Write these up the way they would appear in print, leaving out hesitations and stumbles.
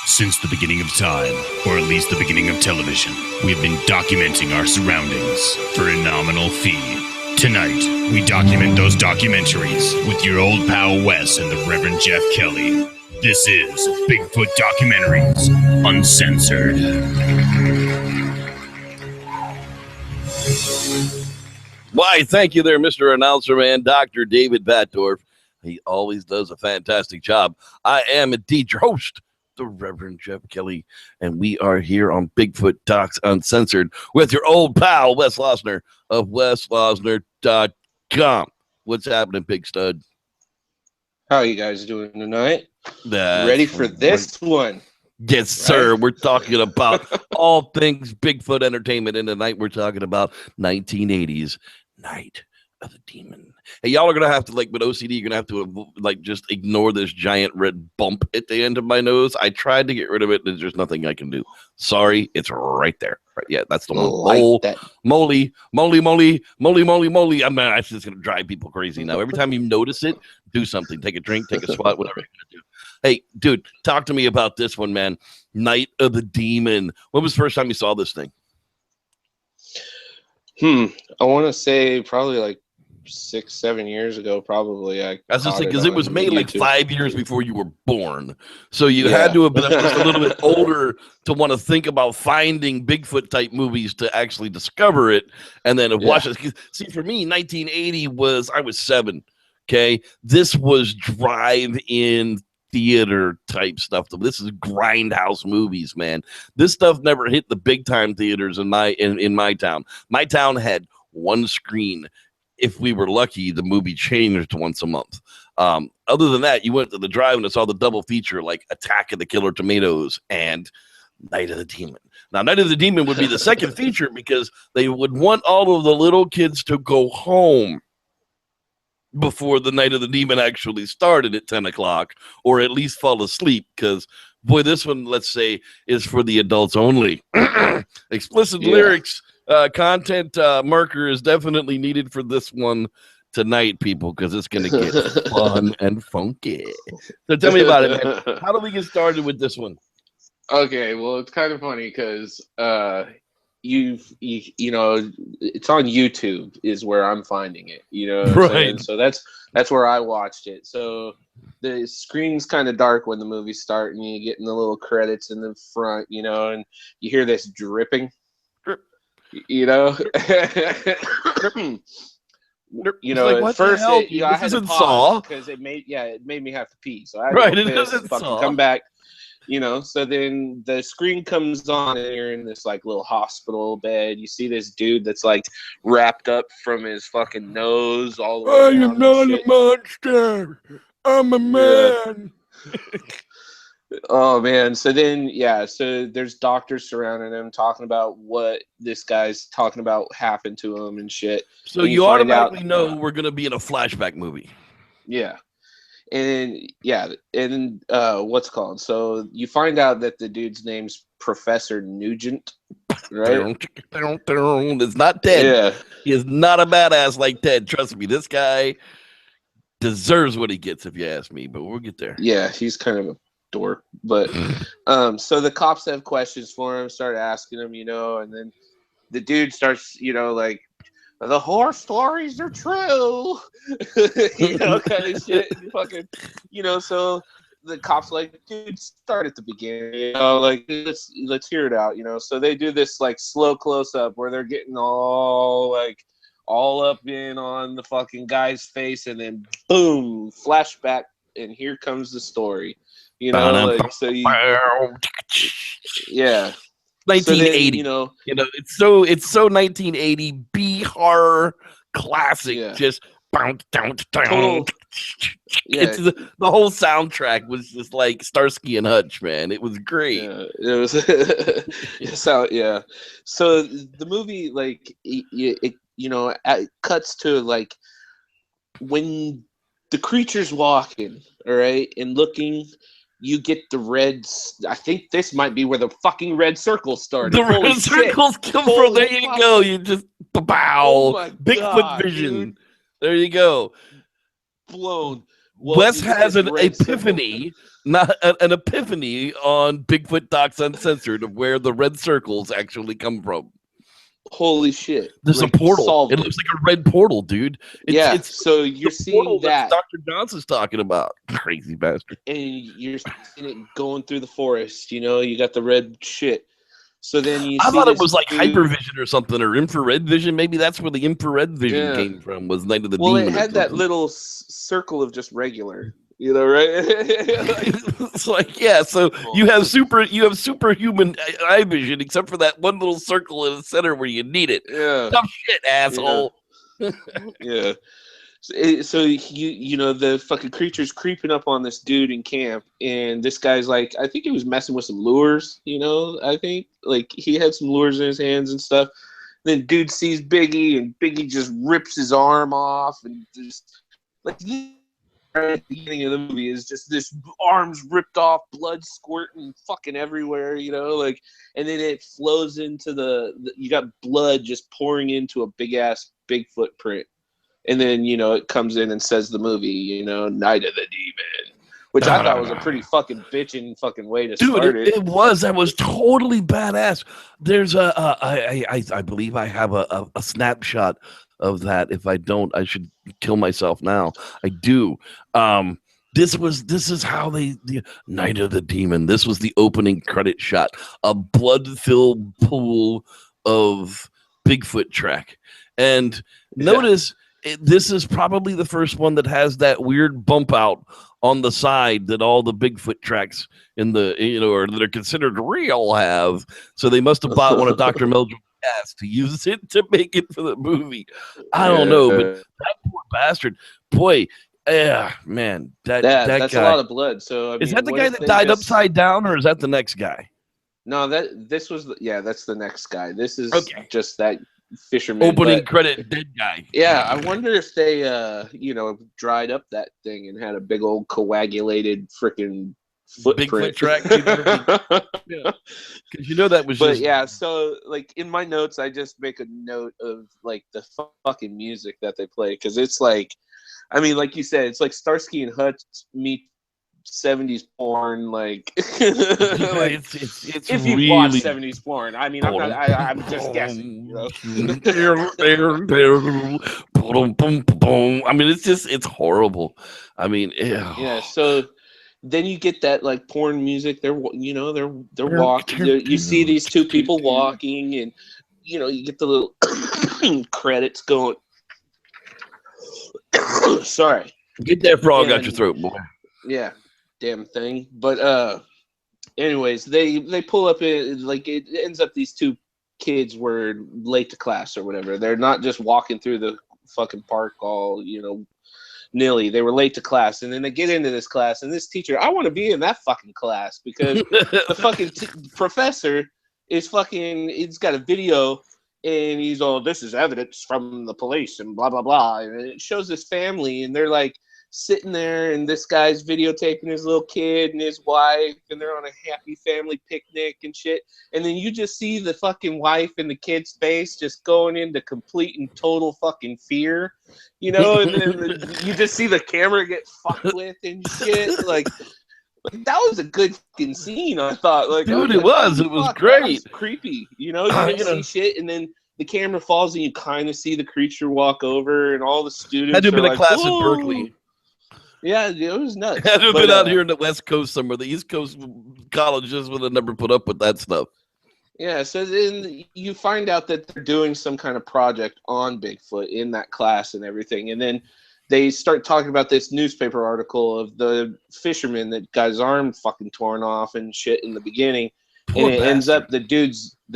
Since the beginning of time, or at least the beginning of television, we've been documenting our surroundings for a nominal fee. Tonight, we document those documentaries with your old pal Wes and the Reverend Jeff Kelly. This is Bigfoot Documentaries Uncensored. Why, thank you there, Mr. Announcer Man, Dr. David Batdorf. He always does a fantastic job. I am indeed your host, the Reverend Jeff Kelly, and we are here on Bigfoot Docs Uncensored with your old pal, Wes Losner of weslosner.com. What's happening, Big Stud? How are you guys doing tonight? That's ready for this one? Yes, sir. Right? We're talking about all things Bigfoot entertainment, and tonight we're talking about 1980s Night of the Demon. Hey, y'all are gonna have to, like, with OCD, you're gonna have to, like, just ignore this giant red bump at the end of my nose. I tried to get rid of it, and there's nothing I can do. Sorry, it's right there. Right, yeah, that's the one. Moly. I mean, it's just gonna drive people crazy now. Every time you notice it, do something. Take a drink, take a swat, whatever you're gonna do. Hey, dude, talk to me about this one, man. Night of the Demon. When was the first time you saw this thing? I want to say probably like 6-7 years ago, probably. I was just saying, because it was made like 5 years before you were born. So you had to have been just a little bit older to want to think about finding Bigfoot type movies to actually discover it and then watch it. See, for me, 1980 I was 7. Okay. This was drive-in theater type stuff. This is grindhouse movies, man. This stuff never hit the big time theaters in my town. My town had one screen. If we were lucky, the movie changed once a month. Other than that, you went to the drive and saw the double feature, like Attack of the Killer Tomatoes and Night of the Demon. Now, Night of the Demon would be the second feature because they would want all of the little kids to go home before the Night of the Demon actually started at 10 o'clock, or at least fall asleep, because, boy, this one, let's say, is for the adults only. Explicit lyrics, content marker is definitely needed for this one tonight, people, because it's going to get fun and funky. So tell me about it, man. How do we get started with this one? Okay, well, it's kind of funny because you know, it's on YouTube is where I'm finding it, you know, right? So that's where I watched it. So the screen's kind of dark when the movies start, and you get in the little credits in the front, you know, and you hear this dripping, you know. You know, like, at first I had to pause because it made me have to pee, so I had to go piss, fucking come back. You know, so then the screen comes on and you're in this like little hospital bed. You see this dude that's like wrapped up from his fucking nose all the way I am not a monster. I'm a man. Oh, man. So then, so there's doctors surrounding him talking about what this guy's talking about happened to him and shit. So you automatically know we're going to be in a flashback movie. Yeah. And what's called? So you find out that the dude's name's Professor Nugent, right? It's not Ted. Yeah. He is not a badass like Ted. Trust me, this guy deserves what he gets, if you ask me, but we'll get there. Yeah, he's kind of a dork. But so the cops have questions for him, start asking him, you know, and then the dude starts, you know, like, the horror stories are true, you know, kind of shit. Fucking, you know, so the cops like, dude, start at the beginning, you know, like let's hear it out, you know. So they do this like slow close up where they're getting all up in on the fucking guy's face, and then boom, flashback, and here comes the story, you know, like so you, 1980, so then, it's so 1980 B horror classic. Just bounce down. The whole soundtrack was just like Starsky and Hutch, man. It was great. Yeah, it was. So the movie, like, it cuts to like when the creature's walking, all right, and looking. You get the reds. I think this might be where the fucking red circles started. The red circles come from. There you go. You just bow. Bigfoot vision. Dude. There you go. Blown. Well, Wes you get has this an red epiphany, not an epiphany on Bigfoot Docs Uncensored of where the red circles actually come from. Holy shit! There's like, a portal. solved It looks like a red portal, dude. It's so you're the seeing portal that, Dr. Johnson's talking about. Crazy bastard. and you're seeing it going through the forest. You know, you got the red shit. So then you I see thought it this was like dude- hypervision or something, or infrared vision. Maybe that's where the infrared vision Yeah. came from. Was Night of the Well, Demon? it had that little circle of just regular. You know, right? It's like, yeah. So you have superhuman eye vision, except for that one little circle in the center where you need it. Yeah. Tough shit, asshole. Yeah. So you know, the fucking creature's creeping up on this dude in camp, and this guy's like, I think he was messing with some lures. You know, I think like he had some lures in his hands and stuff. Then dude sees Biggie, and Biggie just rips his arm off, and just like. At the beginning of the movie is just this arms ripped off, blood squirting fucking everywhere, you know, like, and then it flows into the you got blood just pouring into a big ass Bigfoot print, and then, you know, it comes in and says the movie, you know, Night of the Demon, which I thought was a pretty fucking bitchin' fucking way to start it. It was. That was totally badass. There's I believe I have a snapshot of that. If I don't, I should kill myself now. I do. This is how the Night of the Demon. This was the opening credit shot. A blood-filled pool of Bigfoot track. And notice this is probably the first one that has that weird bump out on the side that all the Bigfoot tracks in the, you know, or that are considered real have. So they must have bought one of Dr. Meldrum's cats to use it to make it for the movie. I don't know, but that poor bastard, boy, man, that's guy, a lot of blood. So I is mean, that the guy that died upside down, or is that the next guy? No, this was that's the next guy. This is just that fisherman opening credit dead guy. Yeah, I wonder if they you know, dried up that thing and had a big old coagulated freaking footprint. Bigfoot track. Yeah, because you know that was. But yeah, so like in my notes, I just make a note of like the fucking music that they play, because it's like, I mean, like you said, it's like Starsky and Hutch meet 70s porn, like, like it's if you really watch 70s porn. I mean, I'm just guessing, you know? I mean, it's horrible. I mean, yeah. So then you get that like porn music. They're walking. You see these two people walking, and you know, you get the little credits going. Sorry. Get that frog out your throat, boy. Yeah, damn thing. But anyways, they pull up in, like, it ends up these two kids were late to class or whatever. They're not just walking through the fucking park all, you know, nilly. They were late to class, and then they get into this class, and this teacher, I want to be in that fucking class, because the fucking professor is fucking, he's got a video, and he's all, this is evidence from the police and blah blah blah, and it shows this family, and they're like sitting there, and this guy's videotaping his little kid and his wife, and they're on a happy family picnic and shit, and then you just see the fucking wife and the kid's face just going into complete and total fucking fear, you know, and then you just see the camera get fucked with and shit. Like that was a good fucking scene, I thought. Like, dude, it was great. That was creepy, you know. You didn't see shit, and then the camera falls, and you kind of see the creature walk over, and all the students. Had to have been a class whoa. in Berkeley. Yeah, it was nuts. Had to have been out here in the West Coast somewhere. The East Coast colleges would have never put up with that stuff. Yeah, so then you find out that they're doing some kind of project on Bigfoot in that class and everything, and then they start talking about this newspaper article of the fisherman that got his arm fucking torn off and shit in the beginning. Poor and it bastard. ends up the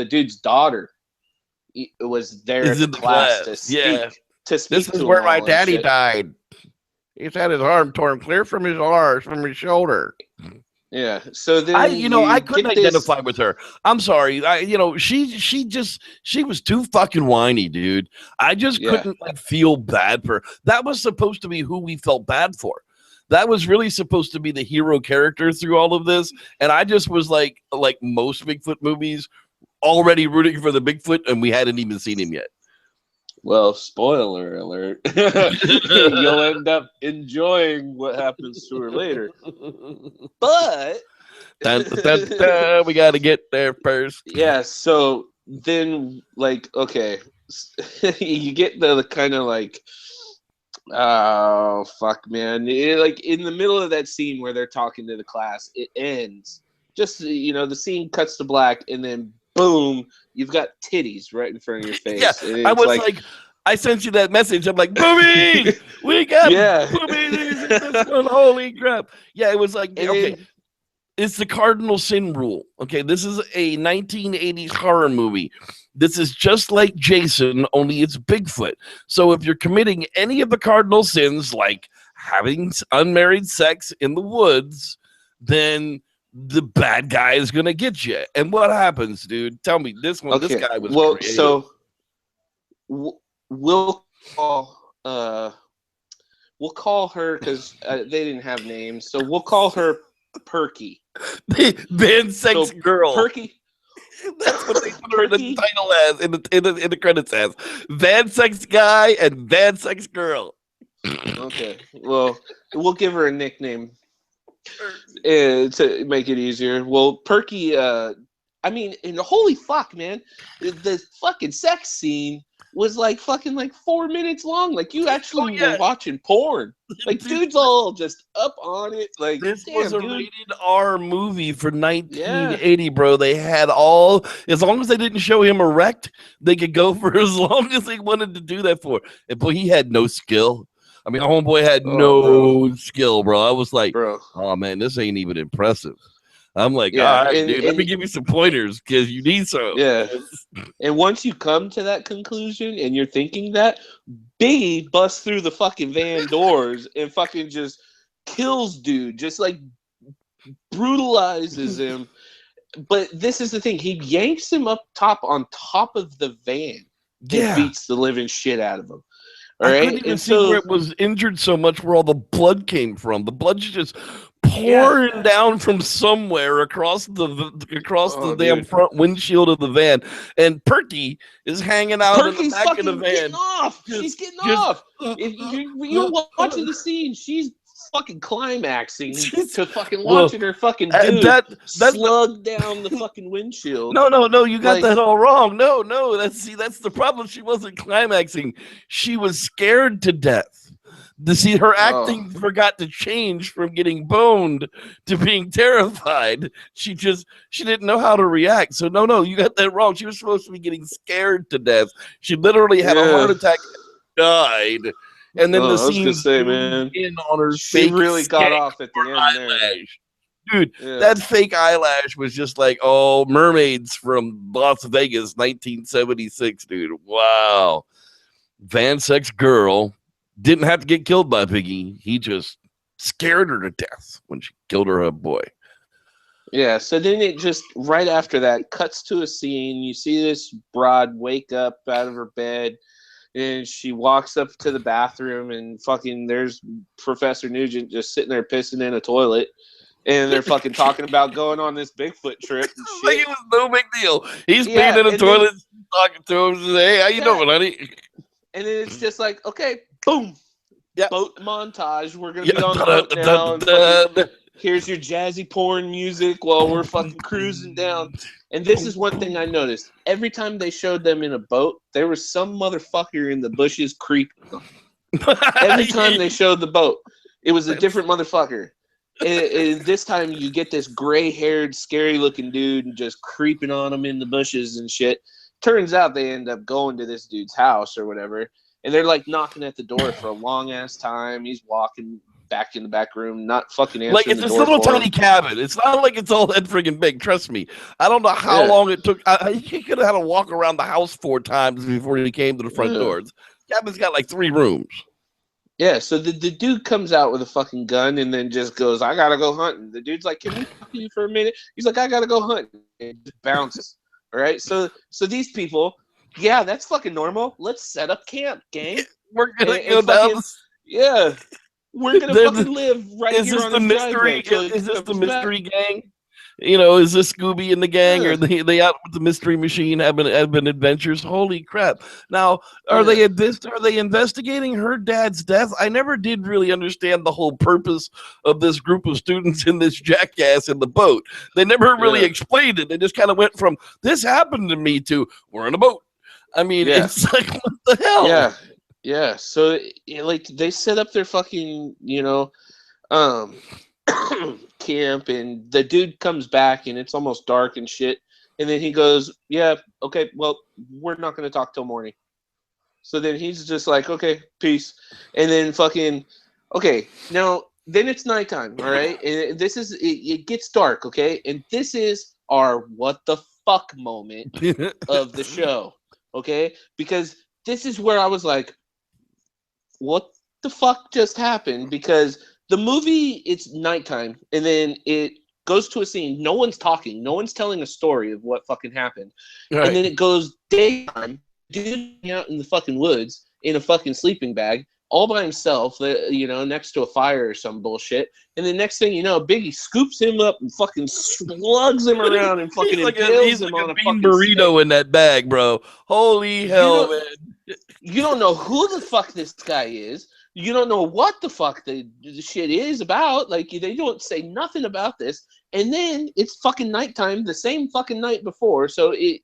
dude's daughter was there He's in the class to speak. This is where my daddy died. He's had his arm torn clear from his arm, from his shoulder. Yeah. So then I couldn't identify with her. I'm sorry. She was too fucking whiny, dude. I just couldn't like feel bad for her. That was supposed to be who we felt bad for. That was really supposed to be the hero character through all of this. And I just was like most Bigfoot movies, already rooting for the Bigfoot, and we hadn't even seen him yet. Well, spoiler alert. You'll end up enjoying what happens to her later. But Dun, dun, dun, we got to get there first. yeah, so then, like, okay, you get the kind of like, oh, fuck, man. Like, in the middle of that scene where they're talking to the class, it ends. Just, the scene cuts to black, and then boom, you've got titties right in front of your face. Yeah, I was like, I sent you that message. I'm like, boobies! We got boobies in this one. Holy crap. Yeah, it was like, okay. It's the cardinal sin rule. Okay, this is a 1980s horror movie. This is just like Jason, only it's Bigfoot. So if you're committing any of the cardinal sins, like having unmarried sex in the woods, then the bad guy is gonna get you. And what happens, dude? Tell me this one. Okay. This guy was creative. So we'll call her because they didn't have names. So we'll call her Perky. Van Sex Girl. Perky. That's what they put her in the title as, in the credits as. Van Sex Guy and Van Sex Girl. Okay. Well, we'll give her a nickname to make it easier. Well, Perky, holy fuck, man. The fucking sex scene was like 4 minutes long. Like, you actually were watching porn. Like, dude's all just up on it. Like, this was a rated R movie for 1980, bro. They had all, as long as they didn't show him erect, they could go for as long as they wanted to do that for. And boy, he had no skill. I mean, homeboy had no skill, bro. I was like, oh man, this ain't even impressive. I'm like, all right, dude, let me give you some pointers because you need some. Yeah. And once you come to that conclusion and you're thinking that, Biggie busts through the fucking van doors and fucking just kills dude, just like brutalizes him. But this is the thing. He yanks him on top of the van and beats the living shit out of him. All right? I couldn't even see where it was injured so much, where all the blood came from. The blood's just pouring down from somewhere across the damn front windshield of the van, and Perky is hanging out in the back of the van. Getting off. She's getting off. If you're watching the scene, she's fucking climaxing to fucking watching her fucking dude slug down the fucking windshield. No, you got that all wrong. No, that's the problem. She wasn't climaxing. She was scared to death. Her acting forgot to change from getting boned to being terrified. She didn't know how to react. So no, you got that wrong. She was supposed to be getting scared to death. She literally had a heart attack and died. And then the scene in on her she really got off at the end eyelash. Dude, that fake eyelash was just like, mermaids from Las Vegas, 1976, dude. Wow. Van Sex Girl didn't have to get killed by Biggie. He just scared her to death when she killed her boy. Yeah, so then it just, right after that, cuts to a scene. You see this broad wake up out of her bed, and she walks up to the bathroom, and fucking there's Professor Nugent just sitting there pissing in a toilet. And they're fucking talking about going on this Bigfoot trip and shit. Like it was no big deal. He's peeing in a toilet, talking to him, says, hey, how you doing, honey? And then it's just like, okay, boom. Boat montage. We're going to be on the boat now. Here's your jazzy porn music while we're fucking cruising down. And this is one thing I noticed. Every time they showed them in a boat, there was some motherfucker in the bushes creeping them. Every time they showed the boat, it was a different motherfucker. And this time you get this gray-haired, scary-looking dude just creeping on them in the bushes and shit. Turns out they end up going to this dude's house or whatever. And they're like knocking at the door for a long ass time. He's walking back in the back room, not fucking answering the door. Like it's this little tiny cabin. It's not like it's all that friggin' big. Trust me. I don't know how long it took. He could have had to walk around the house 4 times before he came to the front doors. Cabin's got like 3 rooms. Yeah, so the dude comes out with a fucking gun and then just goes, I gotta go hunting. The dude's like, can we talk to you for a minute? He's like, I gotta go hunting. And just bounces. All right, so these people. Yeah, that's fucking normal. Let's set up camp, gang. We're gonna go down. Yeah, we're gonna fucking live right here on the mystery. Is this the mystery gang? You know, is this Scooby and the gang, Yeah. or they out with the mystery machine having adventures? Holy crap! Now, are Yeah. they investigating her dad's death? I never did really understand the whole purpose of this group of students in this jackass in the boat. They never really Yeah. explained it. They just kind of went from "this happened to me" to "we're in a boat." I mean, Yeah. it's like, what the hell? Yeah. Yeah. So like they set up their fucking, um camp, and the dude comes back and it's almost dark and shit, and then he goes, yeah, okay, well, we're not going to talk till morning. So then he's just like, okay, peace. And then fucking, okay, now then it's nighttime, all right, and this is it gets dark, okay, and this is our what the fuck moment of the show, okay, because this is where I was like, what the fuck just happened? Because the movie, it's nighttime, and then it goes to a scene. No one's talking. No one's telling a story of what fucking happened. Right. And then it goes daytime. Dude out in the fucking woods in a fucking sleeping bag, all by himself, next to a fire or some bullshit. And the next thing you know, Biggie scoops him up and fucking slugs him around and fucking impales him on a bean fucking burrito stick. in that bag, bro. Holy hell, man. You don't know who the fuck this guy is. You don't know what the fuck the shit is about. Like, they don't say nothing about this. And then it's fucking nighttime, the same fucking night before. So it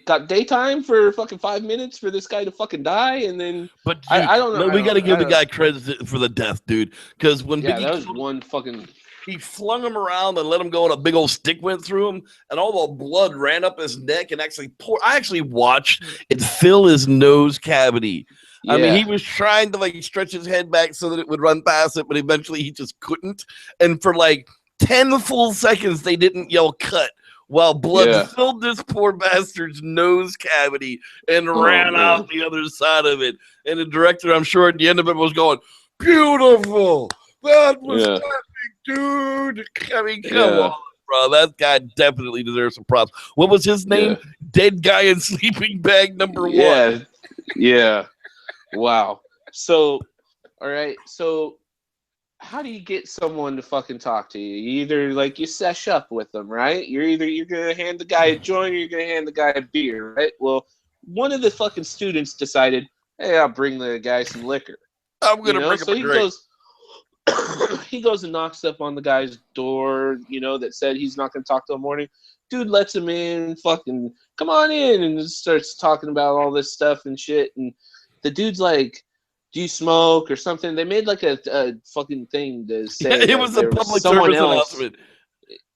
got daytime for fucking 5 minutes for this guy to fucking die. And then, But dude, I don't know. we got to give the guy credit for the death, dude. Because when Yeah, Biggie that was one fucking... he flung him around and let him go, and a big old stick went through him, and all the blood ran up his neck and actually poured. I actually watched it fill his nose cavity. Yeah. I mean, he was trying to like stretch his head back so that it would run past it, but eventually he just couldn't. And for like 10 full seconds, they didn't yell cut while blood filled this poor bastard's nose cavity and ran out the other side of it. And the director, I'm sure at the end of it, was going, beautiful. That was epic, dude. I mean, come on, bro. That guy definitely deserves some props. What was his name? Yeah. Dead guy in sleeping bag number one. Yeah. Wow. So, all right. So, how do you get someone to fucking talk to you? You either like you sesh up with them, right? You're gonna hand the guy a joint or you're gonna hand the guy a beer, right? Well, one of the fucking students decided, hey, I'll bring the guy some liquor. I'm gonna bring him a drink. He goes and knocks up on the guy's door, that said he's not going to talk till morning. Dude lets him in, fucking, come on in, and starts talking about all this stuff and shit. And the dude's like, do you smoke or something? They made like a fucking thing to say it was a public service announcement.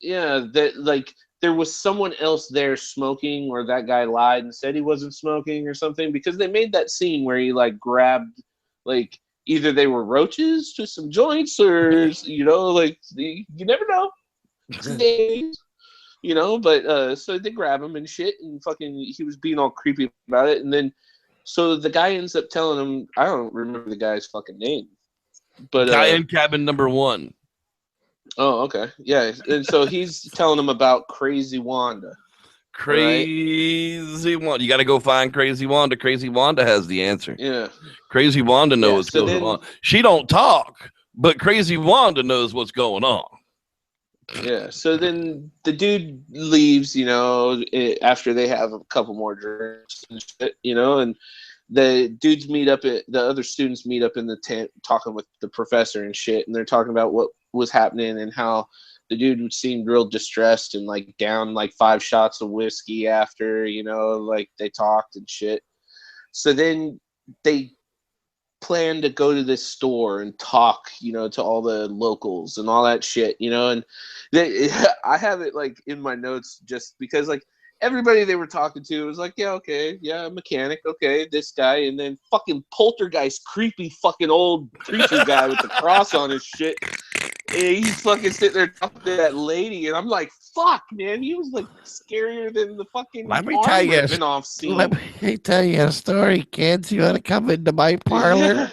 Yeah, that like there was someone else there smoking, or that guy lied and said he wasn't smoking or something, because they made that scene where he like grabbed like either they were roaches to some joints, or like you never know. Days, but so they grab him and shit, and fucking he was being all creepy about it, and then so the guy ends up telling him, I don't remember the guy's fucking name, but guy in cabin number one. Oh, okay, yeah, and so he's telling him about Crazy Wanda. Crazy Wanda. You got to go find Crazy Wanda. Crazy Wanda has the answer. Yeah. Crazy Wanda knows what's going on. She don't talk, but Crazy Wanda knows what's going on. Yeah. So then the dude leaves, after they have a couple more drinks and shit, and the dudes the other students meet up in the tent talking with the professor and shit, and they're talking about what was happening and how the dude seemed real distressed and like down like 5 shots of whiskey after, like they talked and shit. So then they plan to go to this store and talk, to all the locals and all that shit, and I have it like in my notes just because like everybody they were talking to was like, yeah, okay, yeah, mechanic, okay, this guy, and then fucking poltergeist, creepy fucking old preacher guy with the cross on his shit. And he's fucking sitting there talking to that lady, and I'm like, fuck, man, he was like scarier than the fucking Let me tell you a story, kids. You want to come into my parlor? Yeah.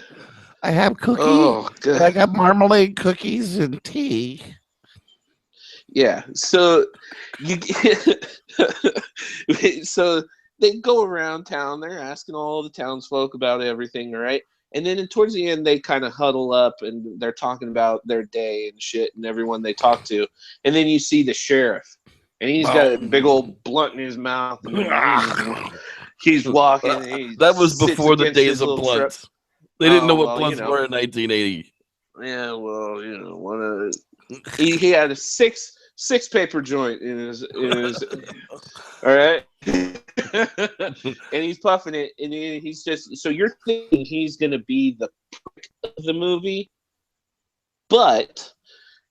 I have cookies. Oh, good. I got marmalade cookies and tea. Yeah, so so they go around town. They're asking all the townsfolk about everything, right? And then towards the end, they kind of huddle up and they're talking about their day and shit and everyone they talk to. And then you see the sheriff, and he's got a big old blunt in his mouth, and he's walking. And that was before the days of blunts. They didn't know what blunts were in 1980. Yeah, well, he had a six paper joint in his all right. And he's puffing it, and he's just, so you're thinking he's gonna be the prick of the movie, but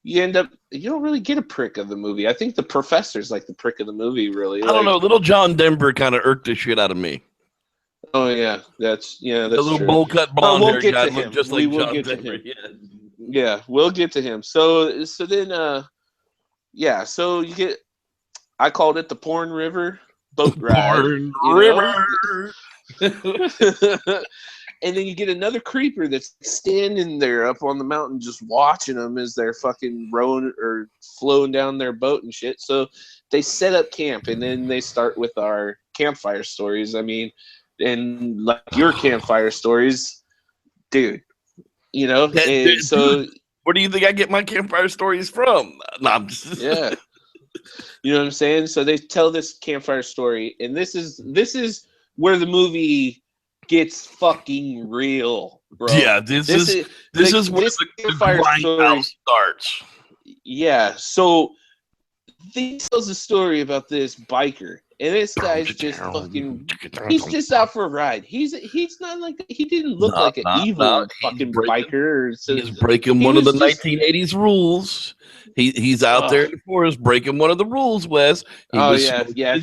you don't really get a prick of the movie. I think the professor's like the prick of the movie, really. I don't know, little John Denver kind of irked the shit out of me. Oh yeah, that's the little bowl cut blonde hair guy looked just like John Denver. Yeah, we'll get to him. So then so you get, I called it the Porn River boat ride. Porn River. And then you get another creeper that's standing there up on the mountain just watching them as they're fucking rowing or flowing down their boat and shit. So they set up camp, and then they start with our campfire stories. I mean, and like your campfire stories, dude. So where do you think I get my campfire stories from? No, I'm just yeah. You know what I'm saying? So they tell this campfire story, and this is where the movie gets fucking real, bro. Yeah, this is where the grindhouse starts. Yeah, so he tells a story about this biker, and this guy's just fucking, he's just out for a ride. He's not like, he didn't look like an evil fucking biker. So he's breaking one of the 1980s rules. He's out there in the forest breaking one of the rules, Wes. He took a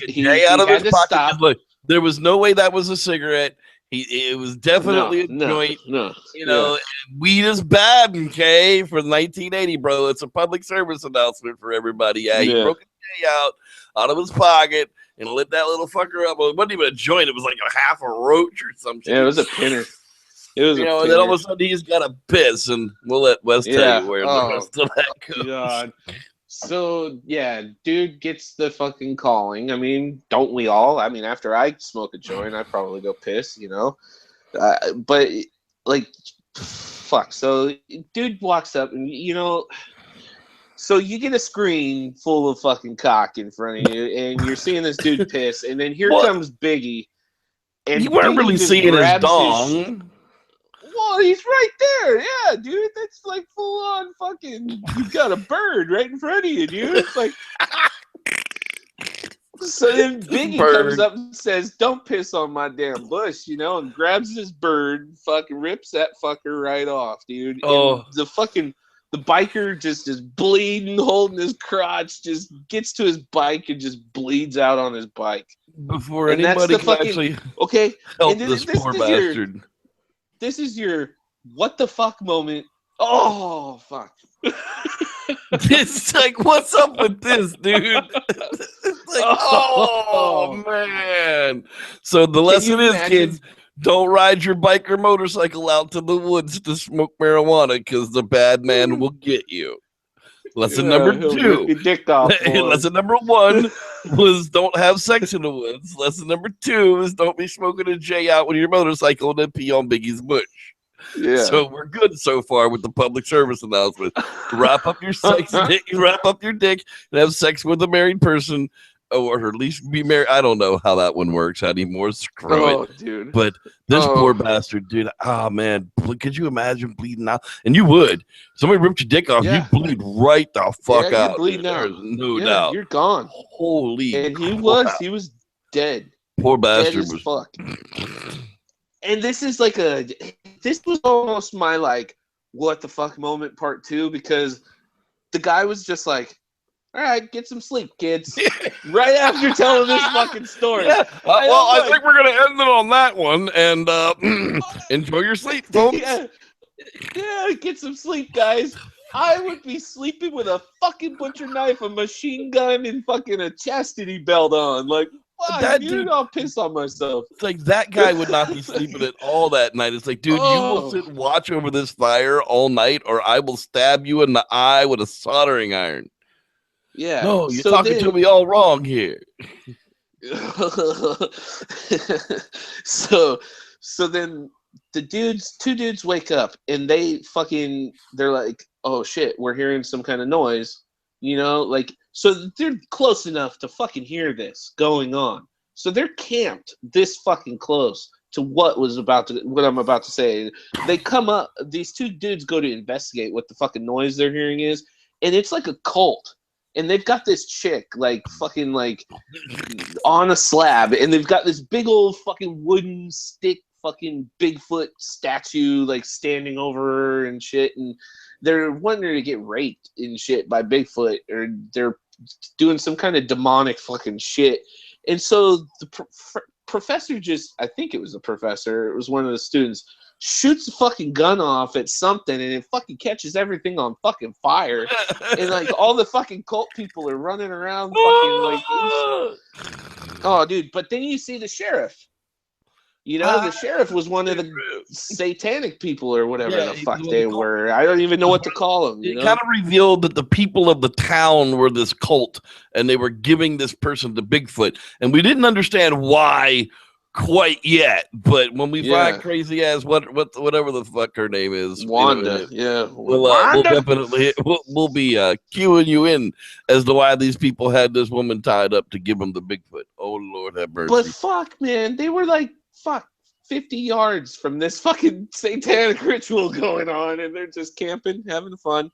J out of his pocket. Look, there was no way that was a cigarette. It was definitely a joint. Weed is bad, okay, for 1980, bro. It's a public service announcement for everybody. Yeah, he broke a J out of his pocket and lit that little fucker up. Well, it wasn't even a joint. It was like a half a roach or something. Yeah, it was a pinner. It was, and then all of a sudden he's got a piss, and we'll let Wes tell you where the rest of that goes. God. So, yeah, dude gets the fucking calling. I mean, don't we all? I mean, after I smoke a joint, I probably go piss, but, like, fuck. So, dude walks up, and, so you get a screen full of fucking cock in front of you, and you're seeing this dude piss, and then here comes Biggie. And you weren't really seeing his dong. Well, he's right there. Yeah, dude. That's like full on fucking, you've got a bird right in front of you, dude. It's like, so then Biggie comes up and says, "Don't piss on my damn bush," and grabs this bird, fucking rips that fucker right off, dude. Oh. And the biker just is bleeding, holding his crotch, just gets to his bike and just bleeds out on his bike. Before anybody can actually help this poor bastard. This is your what the fuck moment. Oh, fuck. It's like, what's up with this, dude? It's like, oh, man. So the lesson is, kids, don't ride your bike or motorcycle out to the woods to smoke marijuana, because the bad man will get you. Lesson number 2. Lesson number 1 was don't have sex in the woods. Lesson number 2 is don't be smoking a J out with your motorcycle and then pee on Biggie's bush. Yeah. So we're good so far with the public service announcement. Wrap up your sex, wrap up your dick, and have sex with a married person, or at least be married. I don't know how that one works anymore. Screw it, dude. But this poor bastard, dude. Oh man, could you imagine bleeding out? And you would. Somebody ripped your dick off, you bleed right the fuck out. You're bleeding out. There's no doubt. You're gone. Holy. And he was dead. Poor bastard dead as fuck. And this is like this was almost my like what the fuck moment part 2, because the guy was just like, all right, get some sleep, kids. Right after telling this fucking story. Yeah. I think we're going to end it on that one. And enjoy your sleep, folks. Yeah, get some sleep, guys. I would be sleeping with a fucking butcher knife, a machine gun, and fucking a chastity belt on. Like, fuck, dude, I'll piss on myself. It's like that guy would not be sleeping at all that night. It's like, dude, you will sit and watch over this fire all night, or I will stab you in the eye with a soldering iron. Yeah. No, you're talking to me all wrong here. So So then the two dudes wake up and they're like, oh shit, we're hearing some kind of noise, like, so they're close enough to fucking hear this going on. So they're camped this fucking close to what I'm about to say. They come up, these two dudes go to investigate what the fucking noise they're hearing is, and it's like a cult. And they've got this chick, like, fucking, like, on a slab, and they've got this big old fucking wooden stick fucking Bigfoot statue, like, standing over her and shit, and they're wanting her to get raped and shit by Bigfoot, or they're doing some kind of demonic fucking shit. And so the professor I think it was the professor, it was one of the students, shoots a fucking gun off at something, and it fucking catches everything on fucking fire. And, like, all the fucking cult people are running around fucking, like, oh, dude. But then you see the sheriff. The sheriff was one of the satanic people or whatever the fuck they were. I don't even know what to call them. It kind of revealed that the people of the town were this cult, and they were giving this person to Bigfoot. And we didn't understand why quite yet, but when we find crazy ass whatever the fuck her name is, Wanda, we'll definitely we'll be cueing you in as to why these people had this woman tied up to give them the Bigfoot. Oh Lord have mercy. But fuck, man, they were like 50 yards from this fucking satanic ritual going on, and they're just camping, having fun.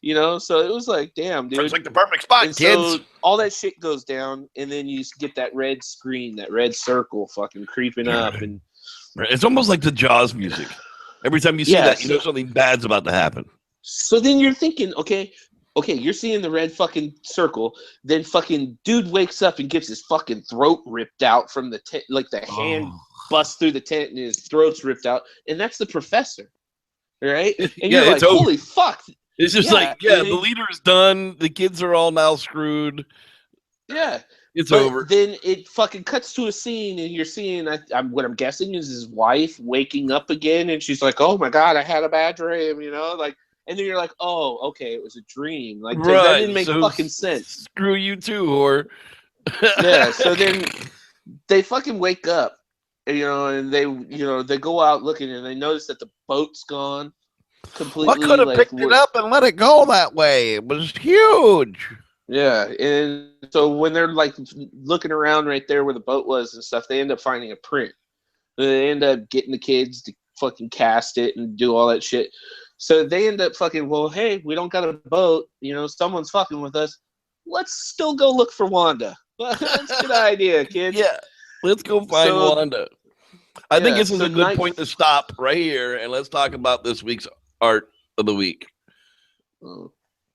So it was like, damn, dude. It's like the perfect spot, and kids. So all that shit goes down, and then you get that red screen, that red circle fucking creeping up. And it's almost like the Jaws music. Every time you see that, you know something bad's about to happen. So then you're thinking, okay, you're seeing the red fucking circle. Then fucking dude wakes up and gets his fucking throat ripped out from the tent, like the hand busts through the tent and his throat's ripped out. And that's the professor, right? And you're like, holy fuck. It's just the leader is done. The kids are all now screwed. Yeah. It's over. Then it fucking cuts to a scene, and you're seeing, what I'm guessing is his wife waking up again, and she's like, oh my God, I had a bad dream, like, and then you're like, oh, okay, it was a dream. Like, that didn't make fucking sense. Screw you too, whore. Yeah, so then they fucking wake up, and they go out looking, and they notice that the boat's gone. Completely. I could have picked it up and let it go that way. It was huge. Yeah, and so when they're like looking around right there where the boat was and stuff, they end up finding a print. They end up getting the kids to fucking cast it and do all that shit. So they end up fucking, well, hey, we don't got a boat. Someone's fucking with us. Let's still go look for Wanda. That's a good idea, kids. Yeah, let's go find Wanda. I think this is a good point to stop right here, and let's talk about this week's art of the week. All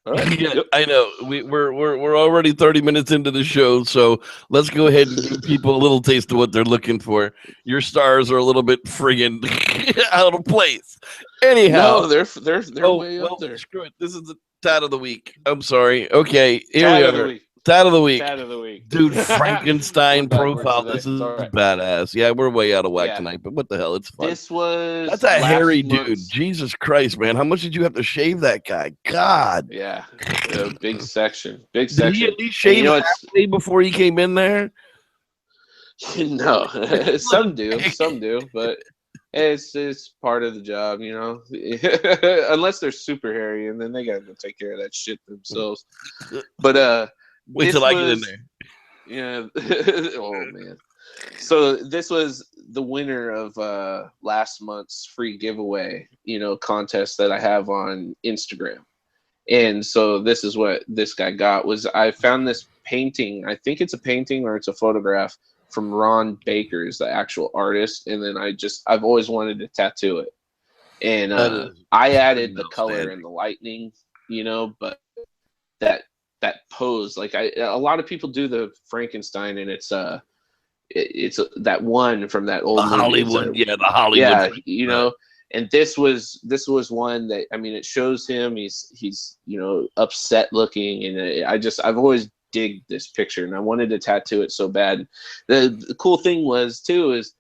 right. Yep. I know we're already 30 minutes into the show, so let's go ahead and give people a little taste of what they're looking for. Your stars are a little bit friggin' out of place. Anyhow, no, they're way up there. Screw it. This is the tat of the week. I'm sorry. Okay, here we are. Tat of the week. Dude, Frankenstein profile. This is badass. Yeah, we're way out of whack tonight, but what the hell? It's fun. That's a hairy dude. Jesus Christ, man. How much did you have to shave that guy? God. Yeah. Big section. Did he at least shave halfway before he came in there? No. Some do, but it's part of the job, unless they're super hairy, and then they gotta go take care of that shit themselves. But wait till I get in there. Yeah. Oh man. So this was the winner of last month's free giveaway, contest that I have on Instagram. And so this is what this guy got. Was I found this painting. I think it's a painting or it's a photograph from Ron Baker's, the actual artist. And then I've always wanted to tattoo it. And I added the color and the lightning, but that pose, like a lot of people do the Frankenstein, and it's that one from that old movie. Hollywood, the Hollywood, and this was one that, it shows him, he's upset looking, and I've always digged this picture, and I wanted to tattoo it so bad. The cool thing was too is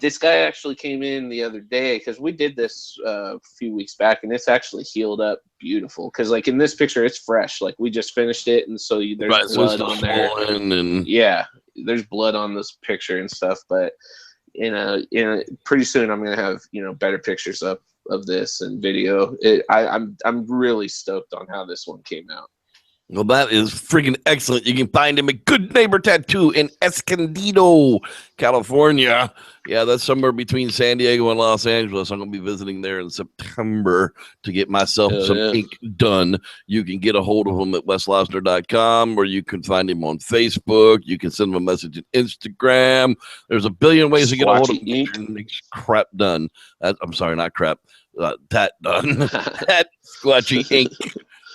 this guy actually came in the other day, because we did this a few weeks back, and it's actually healed up beautiful. Because like in this picture, it's fresh. Like we just finished it, and so there's blood on there. And there's blood on this picture and stuff. But pretty soon I'm gonna have better pictures up of this and video. I'm really stoked on how this one came out. Well, that is freaking excellent. You can find him at Good Neighbor Tattoo in Escondido, California. Yeah, that's somewhere between San Diego and Los Angeles. I'm going to be visiting there in September to get myself some ink done. You can get a hold of him at weslosner.com, or you can find him on Facebook. You can send him a message on Instagram. There's a billion ways to get a hold of him. Get your crap done. I'm sorry, not crap. Tat done. Tat Squatchy Ink.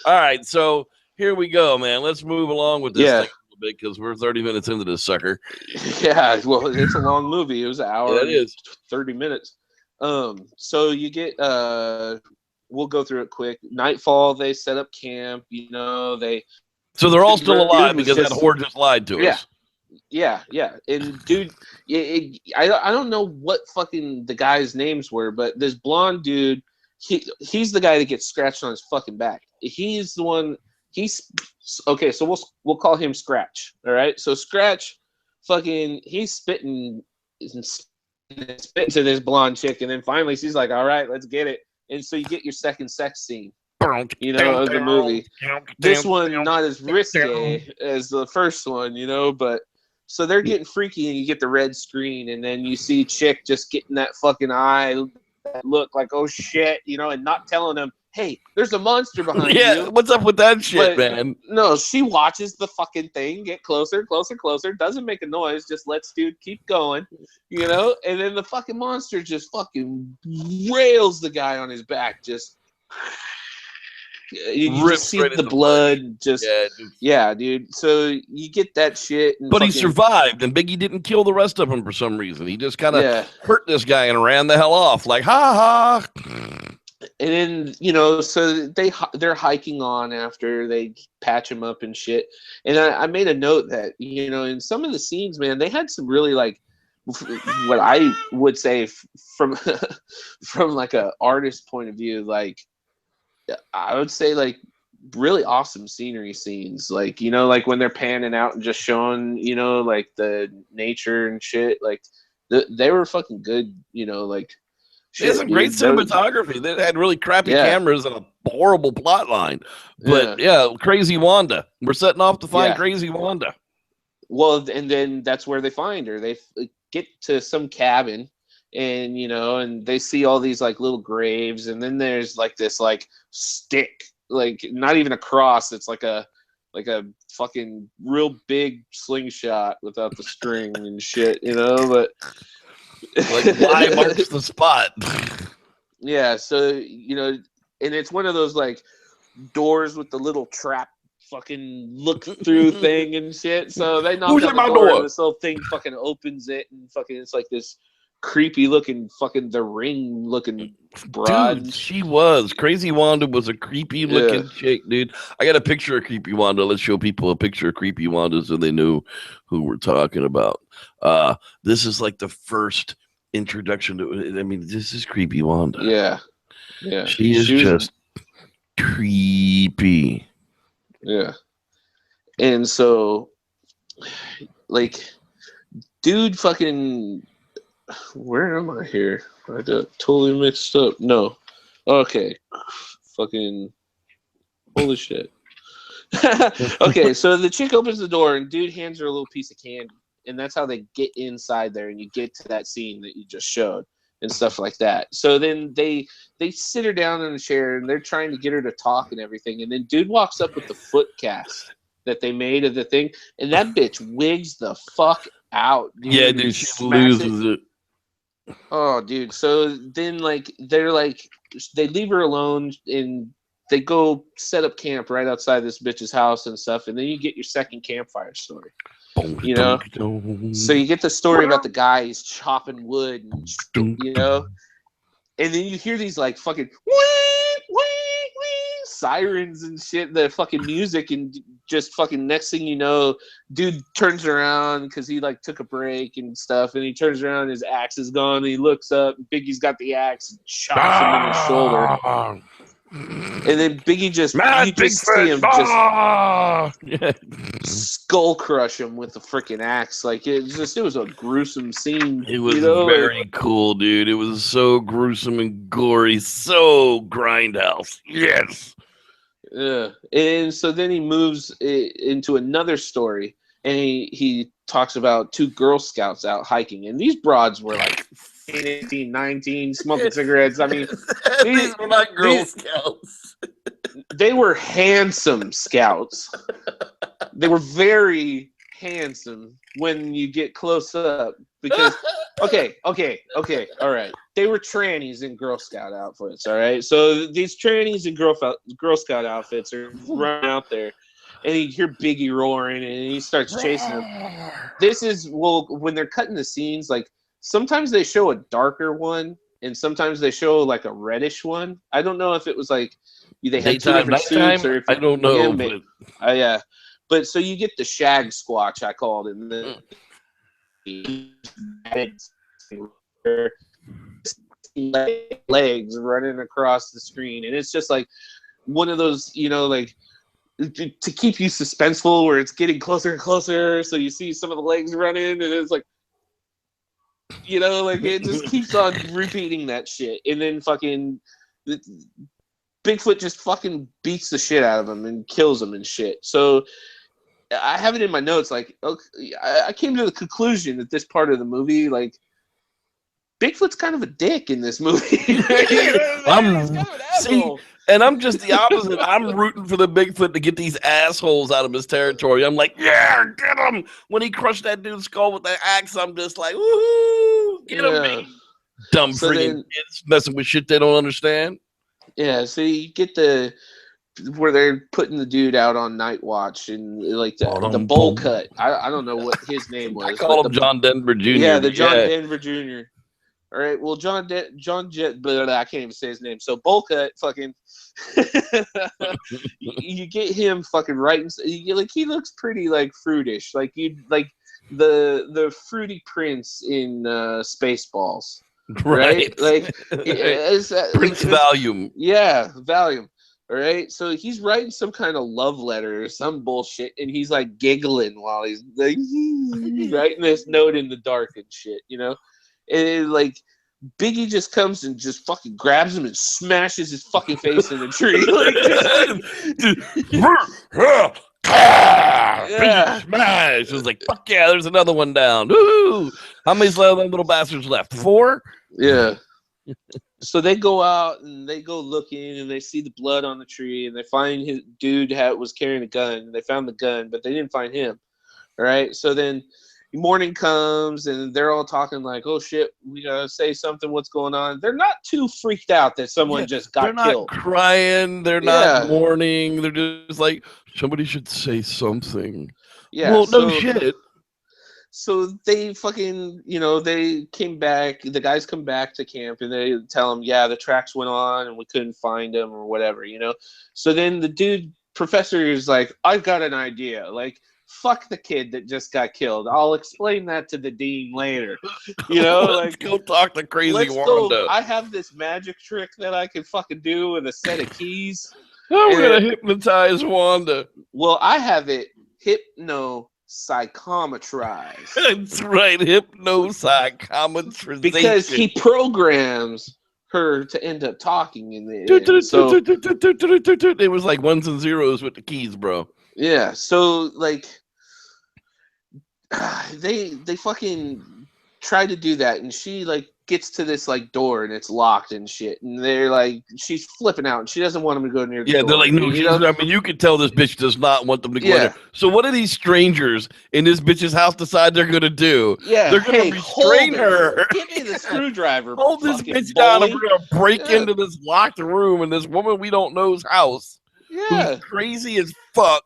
All right, so here we go, man. Let's move along with this thing a little bit because we're 30 minutes into this sucker. Yeah, well, it's a long movie. It was an hour and 30 minutes. So you get we'll go through it quick. Nightfall, they set up camp, So they're all still alive because that horde just lied to us. Yeah. And dude, I don't know what fucking the guys' names were, but this blonde dude, he's the guy that gets scratched on his fucking back. He's the one. He's okay, so we'll call him Scratch. All right, so Scratch, he's spitting to this blonde chick, and then finally she's like, "All right, let's get it." And so you get your second sex scene, of the movie. This one not as risque as the first one, but so they're getting freaky, and you get the red screen, and then you see chick just getting that fucking eye look like, oh shit, and not telling them, hey, there's a monster behind you. Yeah, what's up with that shit, man? No, she watches the fucking thing get closer, doesn't make a noise, just lets dude keep going, and then the fucking monster just fucking rails the guy on his back, just you just see the blood, dude. So you get that shit. But he survived, and Biggie didn't kill the rest of them for some reason. He just kind of hurt this guy and ran the hell off, like, ha ha. And then, so they're hiking on after they patch him up and shit. And I made a note that, in some of the scenes, man, they had some really, like, what I would say from like a artist point of view, like, I would say, like, really awesome scenery scenes. Like, like when they're panning out and just showing, like the nature and shit. Like, they were fucking good, like. They had some great cinematography. They had really crappy cameras and a horrible plot line. But, Crazy Wanda. We're setting off to find Crazy Wanda. Well, and then that's where they find her. They get to some cabin, and, and they see all these, like, little graves. And then there's, like, this, like, stick. Like, not even a cross. It's like a fucking real big slingshot without the string and shit, but... Like, why marks the spot? Yeah, so, and it's one of those, like, doors with the little trap fucking look through thing and shit. So they knock on the door, and this little thing fucking opens it, and fucking it's like this creepy looking fucking The Ring looking broad. Dude, she was. Crazy Wanda was a creepy looking chick, dude. I got a picture of Creepy Wanda. Let's show people a picture of Creepy Wanda so they knew who we're talking about. This is like the first introduction to it. I mean, this is Creepy Wanda. Yeah. She is just creepy. Yeah. And so, like, dude fucking, where am I here? I got totally mixed up. No. Okay. Fucking, holy shit. Okay, so the chick opens the door, and dude hands her a little piece of candy. And that's how they get inside there, and you get to that scene that you just showed and stuff like that. So then they sit her down in a chair, and they're trying to get her to talk and everything. And then dude walks up with the foot cast that they made of the thing, and that bitch wigs the fuck out. Dude. Yeah, dude, she loses it. Oh, dude. So then, like, they leave her alone, and they go set up camp right outside this bitch's house and stuff. And then you get your second campfire story. So you get the story about the guy he's chopping wood, and, and then you hear these like fucking sirens and shit, the fucking music, and just fucking next thing you know, dude turns around because he like took a break and stuff, and he turns around, his axe is gone, and he looks up, and Biggie's got the axe and chops him in his shoulder. And then Biggie just, you just see him just skull crush him with the freaking axe. Like it was a gruesome scene. It was very cool, dude. It was so gruesome and gory, so grindhouse. Yes. Yeah. And so then he moves into another story, and he talks about 2 Girl Scouts out hiking, and these broads were like 18, 19, smoking cigarettes. I mean, these were not Girl Scouts. They were handsome scouts. They were very handsome when you get close up. Because, okay, all right. They were trannies in Girl Scout outfits, all right? So these trannies in Girl Scout outfits are running out there, and you hear Biggie roaring, and he starts chasing them. This is, when they're cutting the scenes, like, sometimes they show a darker one, and sometimes they show, like, a reddish one. I don't know if it was, like, they had two different suits, or if I don't know. Yeah. But so you get the shag squatch, I called it. And the legs running across the screen. And it's just like one of those, like to keep you suspenseful where it's getting closer and closer. So you see some of the legs running and it's like, like it just keeps on repeating that shit. And then fucking Bigfoot just fucking beats the shit out of him and kills him and shit. So I have it in my notes. Like, okay, I came to the conclusion that this part of the movie, like, Bigfoot's kind of a dick in this movie. And I'm just the opposite. I'm rooting for the Bigfoot to get these assholes out of his territory. I'm like, yeah, get him. When he crushed that dude's skull with that axe, I'm just like, woohoo, get him. Dumb freaking kids messing with shit they don't understand. Yeah, so you get where they're putting the dude out on night watch and like the bowl cut. I don't know what his name was. I call him John Denver Jr. Yeah, the John Denver Jr. All right, well, John but I can't even say his name. So bowl cut, fucking, you get him fucking right. Like he looks pretty like fruitish, like the fruity prince in Spaceballs. Right? Like Prince Valium. Yeah, Valium. All right. So he's writing some kind of love letter or some bullshit, and he's like giggling while he's like writing this note in the dark and shit, And like Biggie just comes and just fucking grabs him and smashes his fucking face in the tree. Yeah. Smash. It was like, fuck yeah, there's another one down. Woo! How many little bastards left? 4? Yeah. So they go out and they go looking and they see the blood on the tree and they find his dude was carrying a gun and they found the gun, but they didn't find him. All right. So then morning comes and they're all talking like, oh shit, we gotta say something. What's going on? They're not too freaked out that someone just got killed. They're not crying. They're not mourning. They're just like, somebody should say something. Yeah. Well, no shit. So they fucking, they came back. The guys come back to camp and they tell them, yeah, the tracks went on and we couldn't find them or whatever, So then the professor is like, I've got an idea. Like, fuck the kid that just got killed. I'll explain that to the dean later. Let's go talk to crazy Wanda. I have this magic trick that I can fucking do with a set of keys. I'm going to hypnotize Wanda. Well, I have it psychometrized. That's right, hypno-psychometrization. Because he programs her to end up talking in the end. So it was like ones and zeros with the keys, bro. Yeah, so like they fucking try to do that, and she like gets to this like door and it's locked and shit, and they're like, she's flipping out and she doesn't want them to go near the door. They're like, no, I mean, you can tell this bitch does not want them to go there. So what do these strangers in this bitch's house decide they're gonna do? Yeah, they're gonna restrain her. Give me the screwdriver. Hold this bitch down, and we're gonna break into this locked room in this woman we don't know's house. Yeah, who's crazy as fuck.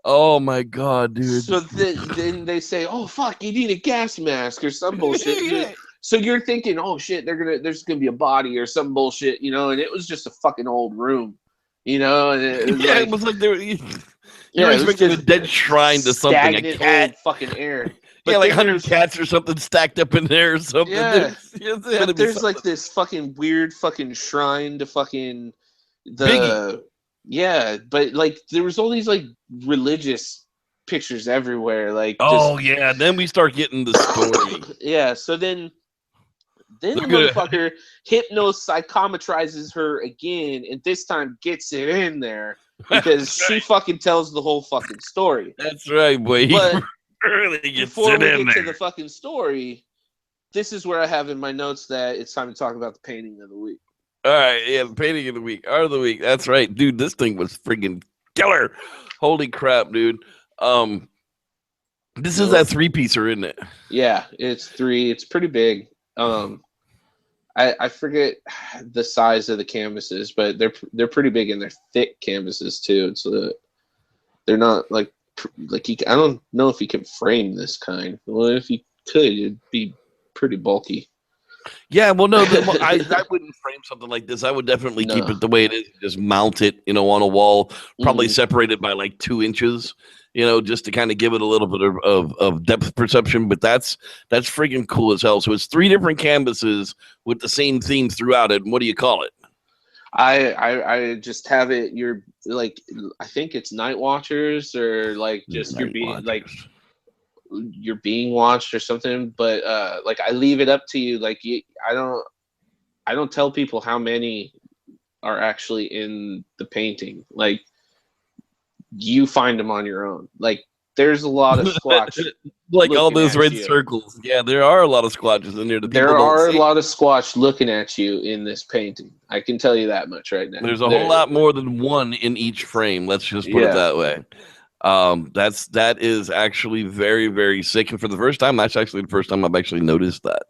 Oh my god, dude. So then they say, oh fuck, you need a gas mask or some bullshit. So you're thinking, oh shit, there's gonna be a body or some bullshit, and it was just a fucking old room, and it was like they were. You're expecting a dead shrine to something, a cat, old fucking air. But like 100 cats or something stacked up in there or something. Yeah, but there's like this fucking weird fucking shrine to fucking Biggie. Yeah, but like there was all these like religious pictures everywhere. Like, oh yeah, then we start getting the story. Yeah, so then the Look at motherfucker hypno-psychometrizes her again, and this time gets it in there because she fucking tells the whole fucking story. That's right, boy. But really gets before it we in get there. to the fucking story, this is where I have in my notes that it's time to talk about the painting of the week. All right, yeah, the painting of the week, art of the week. That's right, dude. This thing was friggin' killer. Holy crap, dude. This is that 3-piecer, isn't it? Yeah, it's 3. It's pretty big. I forget the size of the canvases, but they're pretty big and they're thick canvases too. So they're not like I don't know if you can frame this kind. Well, if you could, it'd be pretty bulky. Yeah, well, no, I wouldn't frame something like this. I would definitely keep it the way it is. Just mount it, on a wall, probably separated by like 2 inches, just to kind of give it a little bit of depth perception. But that's freaking cool as hell. So it's 3 different canvases with the same theme throughout it. And what do you call it? I just have it. You're like, I think it's Night Watchers or like just you're being watched or something. But like I leave it up to you. Like I don't tell people how many are actually in the painting. Like you find them on your own. Like there's a lot of squatch. Like all those red circles. Yeah, there are a lot of squatches in there. There are a lot of squatch looking at you in this painting. I can tell you that much right now. There's a whole lot more than 1 in each frame. Let's just put it that way. That is actually very, very sick. And for the first time, that's actually the first time I've actually noticed that.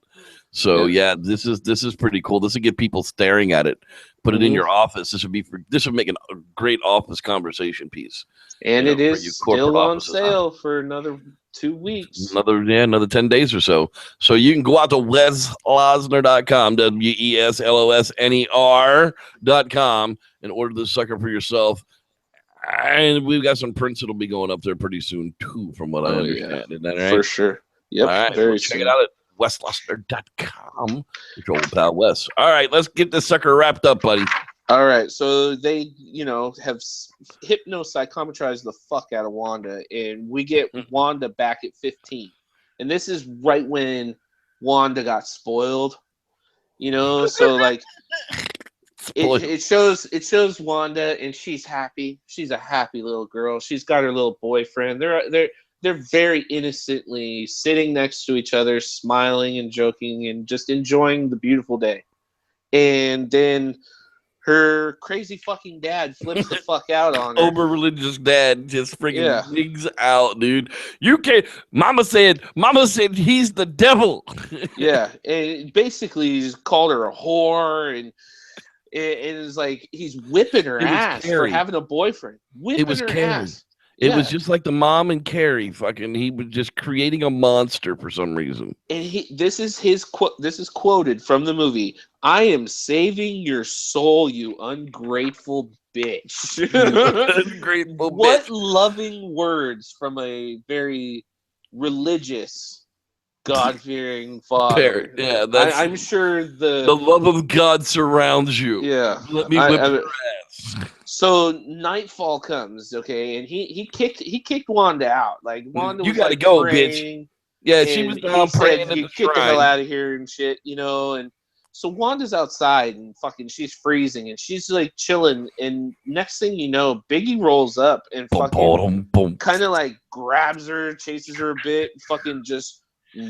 So yeah, this is pretty cool. This would get people staring at it. Put it in your office. This would make a great office conversation piece. And it is still on sale for another 2 weeks. Another 10 days or so. So you can go out to weslosner.com, WESLOSNER.com, and order this sucker for yourself. And we've got some prints that'll be going up there pretty soon too, from what I understand. Yeah. Isn't that right? For sure. Yep. All right. Very check it out at weslosner.com. With your old pal Wes. All right, let's get this sucker wrapped up, buddy. All right. So they, have hypno-psychometrized the fuck out of Wanda, and we get Wanda back at 15. And this is right when Wanda got spoiled. So like it shows Wanda, and she's happy. She's a happy little girl. She's got her little boyfriend. They're very innocently sitting next to each other, smiling and joking and just enjoying the beautiful day. And then her crazy fucking dad flips the fuck out on her. Over religious dad just freaking wigs out, dude. You can't. Mama said he's the devil. Yeah, and basically he's called her a whore, and it is like he's whipping her ass for having a boyfriend. Whipping her ass. It was just like the mom and Carrie. He was just creating a monster for some reason. And this is his quote. This is quoted from the movie. "I am saving your soul, you ungrateful bitch." Ungrateful bitch. What loving words from a very religious, God-fearing father. Yeah, I'm sure the love of God surrounds you. Yeah, let me whip your ass. So Nightfall comes, okay, and he kicked Wanda out. Like Wanda, you was gotta like go, praying, bitch. Yeah, she was down praying. You get the hell out of here and shit, And so Wanda's outside and fucking she's freezing and she's like chilling. And next thing you know, Biggie rolls up and fucking kind of like grabs her, chases her a bit, fucking just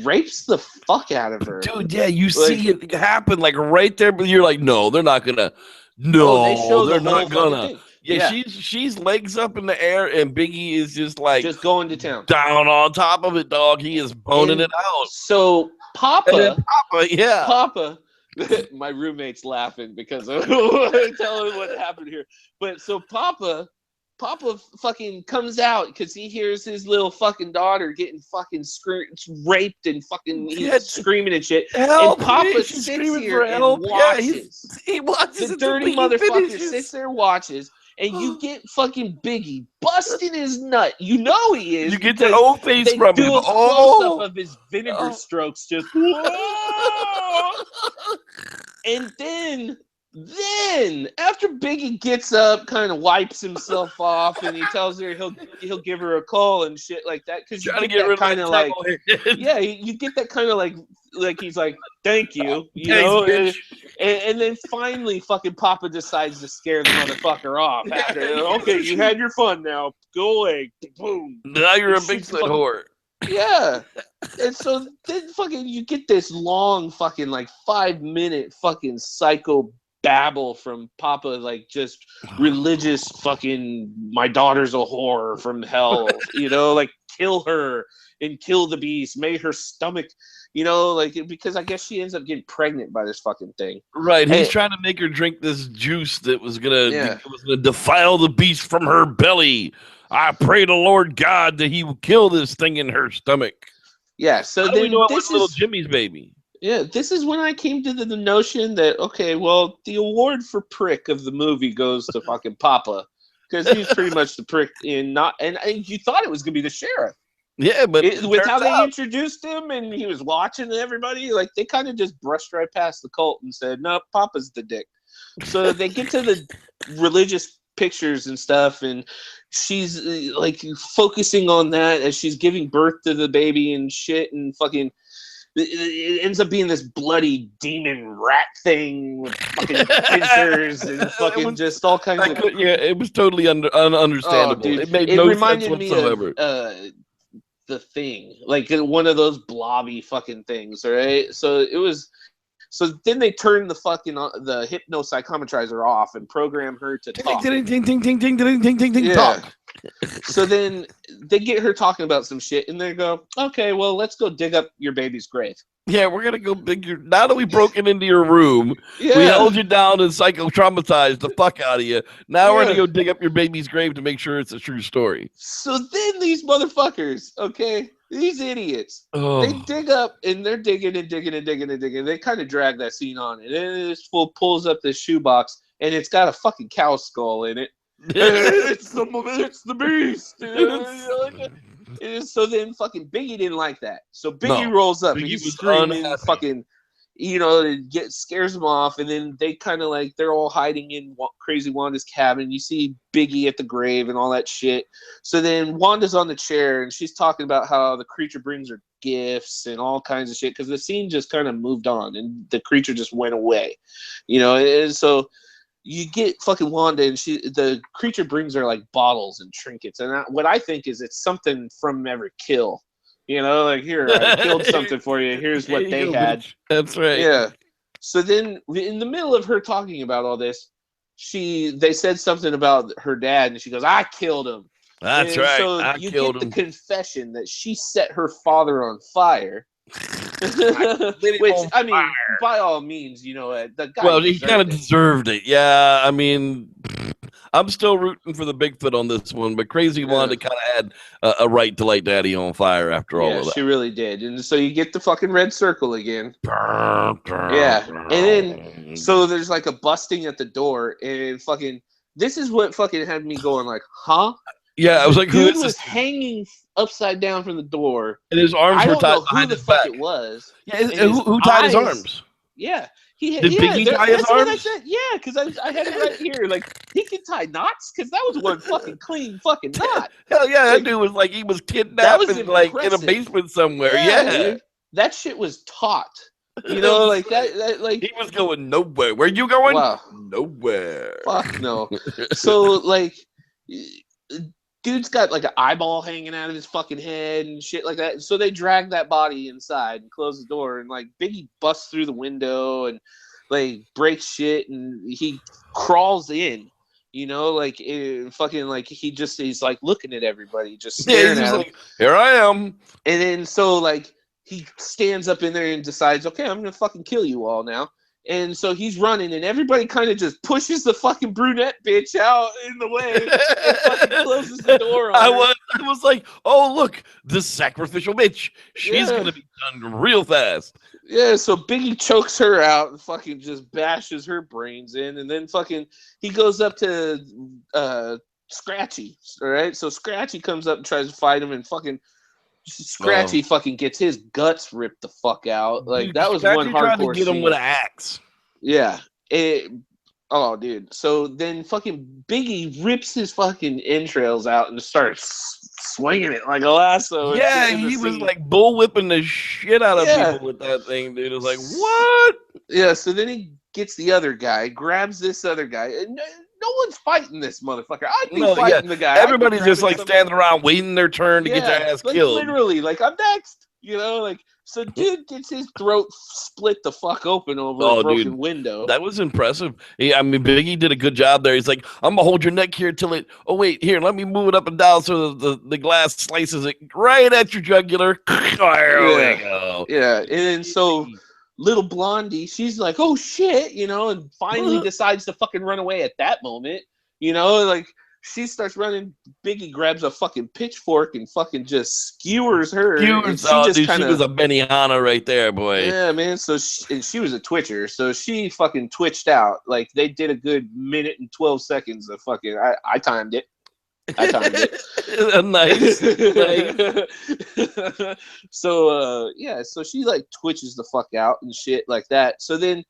rapes the fuck out of her. Dude, yeah, you see it happen like right there, but you're like, no, they're not gonna. No, they're not gonna. Yeah, she's legs up in the air, and Biggie is just going to town, down on top of it, dog. He is boning it out. So Papa, Papa, my roommate's laughing because of telling what happened here. But so Papa fucking comes out because he hears his little fucking daughter getting fucking raped and fucking he's screaming and shit. Help, and Papa sits here and watches. He watches the dirty motherfucker sits there and watches. And you get fucking Biggie busting his nut. You know he is. You get that old face from him. Do a close-up of his vinegar strokes, just and then Then, after Biggie gets up, kind of wipes himself off, and he tells her he'll give her a call and shit like that, because you Trying to get get that rid kind of of that like, towel. yeah, you get that kind of like he's like, thank you, you Thanks, know, bitch. and then finally fucking Papa decides to scare the motherfucker off. After, okay, you had your fun now, go away, boom. Now you're a And shoots the Bigfoot fucking- whore. Yeah. And so then fucking you get this long fucking like 5-minute fucking psycho babble from Papa, like just religious fucking my daughter's a whore from hell, you know, like kill her and kill the beast, make her stomach, you know, like because I guess she ends up getting pregnant by this fucking thing. Right, he's Hey. trying to make her drink this juice that was gonna Yeah. defile the beast from her belly. I pray to Lord God that He will kill this thing in her stomach. Yeah, so How do we then know it this was little is Jimmy's baby? yeah, this is when I came to the notion that okay, well, the award for prick of the movie goes to fucking Papa, because he's pretty much the prick in not, and you thought it was gonna be the sheriff. Yeah, but With how they out, introduced him and he was watching everybody, like they kind of just brushed right past the cult and said, "No, Papa's the dick." So they get to the religious pictures and stuff, and she's like focusing on that as she's giving birth to the baby and shit, and fucking it ends up being this bloody demon rat thing with fucking pincers and fucking just all kinds of. yeah, it was totally ununderstandable. Oh, dude. It made It no reminded sense me whatsoever. of the Thing, like one of those blobby fucking things, right? So it was. So then they turn the fucking the hypnopsychometrizer off and program her to talk. Talk. So then they get her talking about some shit, and they go, "Okay, well, let's go dig up your baby's grave." Yeah, we're gonna go big. Now that we broken into your room, Yeah. we held you down and psycho-traumatized the fuck out of you. Now we're Yeah. gonna go dig up your baby's grave to make sure it's a true story. So then these motherfuckers, okay, these idiots, Oh. they dig up and they're digging and digging and digging and digging. They kind of drag that scene on, and then this fool pulls up this shoebox, and it's got a fucking cow skull in it. It's the beast. And so then fucking Biggie didn't like that. So Biggie rolls up and Biggie he's was screaming, unhappy. fucking, you know, it scares them off. And then they kind of like, they're all hiding in Crazy Wanda's cabin. You see Biggie at the grave and all that shit. So then Wanda's on the chair and she's talking about how the creature brings her gifts and all kinds of shit, because the scene just kind of moved on and the creature just went away, you know. And so you get fucking Wanda, and the creature brings her like bottles and trinkets, and what I think is it's something from every kill, you know, like here I killed something for you. Here's what they had. Bitch. That's right. Yeah. So then, in the middle of her talking about all this, they said something about her dad, and she goes, "I killed him." That's And right. So I you killed get him. the confession that she set her father on fire. Which I mean, by all means, you know, the guy. Well, he kind of deserved it. deserved it. Yeah, I mean, I'm still rooting for the Bigfoot on this one, but Crazy Wanda kind of had a right to light Daddy on fire after all of that. She really did. And so you get the fucking red circle again. Yeah. And then, so there's like a busting at the door, and fucking, this is what fucking had me going like, huh? Yeah, I was like, who Dude is was this? hanging upside down from the door. And his arms I were don't tied know who behind the his fuck back. it was. Yeah, And who tied his eyes- arms? Yeah. Did Biggie tie his that's what I arms? said. Yeah, because I had it right here. Like, he can tie knots, because that was one fucking clean fucking knot. Hell yeah, that Like, dude was like he was that kidnapped was and like in a impressive. basement somewhere. Yeah. Dude. That shit was taut. You know, like that like he was going nowhere. Where you going? Wow. Nowhere. Fuck no. So like, dude's got like an eyeball hanging out of his fucking head and shit like that. So they drag that body inside and close the door, and like Biggie busts through the window and like breaks shit, and he crawls in. You know, like fucking like he's like looking at everybody, just staring at him. Like, here I am. And then so like he stands up in there and decides, okay, I'm gonna fucking kill you all now. And so he's running, and everybody kind of just pushes the fucking brunette bitch out in the way and fucking closes the door on her. I was like, oh look, this sacrificial bitch. She's Yeah. gonna be done real fast. Yeah, so Biggie chokes her out and fucking just bashes her brains in, and then fucking he goes up to Scratchy, all right? So Scratchy comes up and tries to fight him, and fucking Scratchy fucking gets his guts ripped the fuck out. Like, Dude, that was Scratchy one tried hardcore to get him scene. with an axe. Yeah. Oh, dude. So then fucking Biggie rips his fucking entrails out and starts swinging it like a lasso. And Yeah, shit in the he was scene. like bullwhipping the shit out of Yeah. people with that thing, dude. It was like, what? Yeah, so then he gets the other guy, grabs this other guy, and no one's fighting this motherfucker. I'd be fighting the guy. Everybody's just like standing around waiting their turn to get their ass like killed. literally, like I'm next. You know, like so dude gets his throat split the fuck open over a broken window. That was impressive. I mean, Biggie did a good job there. He's like, I'm gonna hold your neck here till it. Oh wait, here, let me move it up and down so the glass slices it right at your jugular. There we go. Yeah, and then so little Blondie, she's like, oh shit, you know, and finally decides to fucking run away at that moment. You know, like she starts running. Biggie grabs a fucking pitchfork and fucking just skewers her. She was a Benihana right there, boy. Yeah, man. So she was a twitcher, so she fucking twitched out. Like they did a good minute and 12 seconds of fucking. I timed it. Nice. So so she like twitches the fuck out and shit like that. So then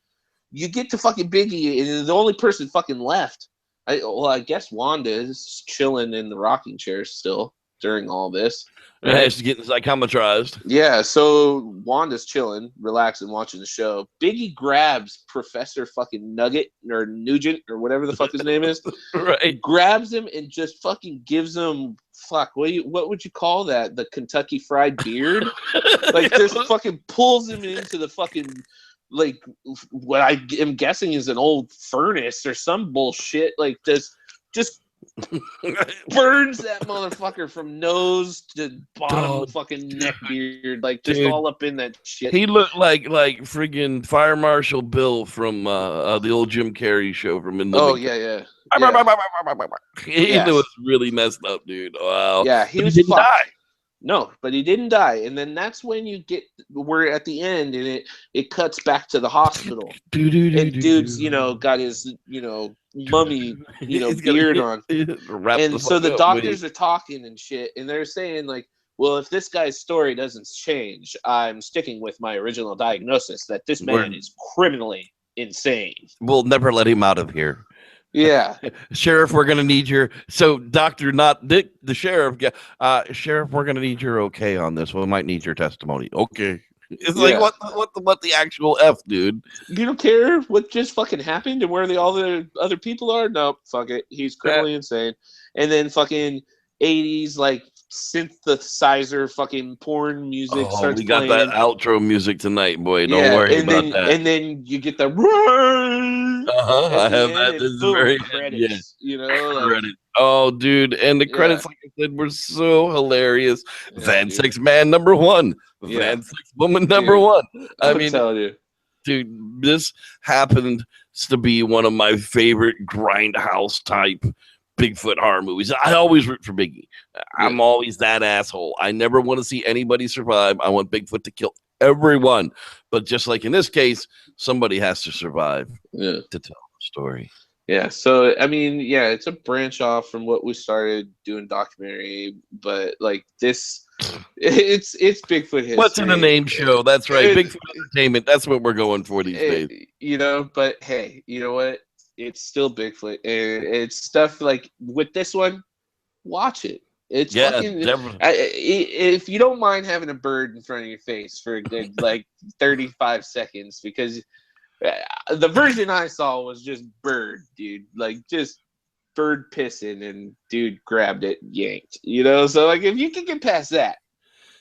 you get to fucking Biggie, and the only person fucking left. I guess Wanda is chilling in the rocking chair still during all this. Right? Yeah, she's getting psychometrized. Yeah, so Wanda's chilling, relaxing, watching the show. Biggie grabs Professor fucking Nugget or Nugent or whatever the fuck his name is. Right. Grabs him and just fucking gives him what would you call that? The Kentucky Fried Beard? Like just fucking pulls him into the fucking like what I am guessing is an old furnace or some bullshit. Like just burns that motherfucker from nose to bottom of the fucking neck beard, like just all up in that shit. He looked like friggin' Fire Marshal Bill from the old Jim Carrey show from in the He was really messed up, dude. Wow. Yeah, he didn't die. No, but he didn't die, and then that's when we're at the end, and it cuts back to the hospital, and dude's got his mummy beard on, and so the doctors are talking and shit, and they're saying like, well, if this guy's story doesn't change, I'm sticking with my original diagnosis that this man is criminally insane. We'll never let him out of here. Yeah. Sheriff, we're going to need your... So, Dr. Not Dick, the sheriff, Sheriff, we're going to need your okay on this. We might need your testimony. Okay. It's like, what the actual F, dude? You don't care what just fucking happened and where all the other people are? Nope, fuck it. He's criminally insane. And then fucking 80s, like, synthesizer fucking porn music starts we got playing. That outro music tonight, boy. Don't worry about that. And then you get the I have that. This is very credits, credit. Oh, dude, and the credits, like I said, were so hilarious. Van Sex Man number 1, Van Sex Woman number 1. I mean, telling you, dude, this happened to be one of my favorite grindhouse type Bigfoot horror movies. I always root for Biggie. I'm always that asshole. I never want to see anybody survive. I want Bigfoot to kill everyone. But just like in this case, somebody has to survive to tell the story. Yeah. So, I mean, it's a branch off from what we started doing documentary, but like this, it's Bigfoot history. What's in the name show? That's right. Bigfoot Entertainment. That's what we're going for these days. But hey, you know what? It's still Bigfoot, and it's stuff like with this one. Watch it. It's fucking. Definitely. If you don't mind having a bird in front of your face for a good 35 seconds, because the version I saw was just bird, dude. Like just bird pissing, and dude grabbed it, yanked. So like if you can get past that,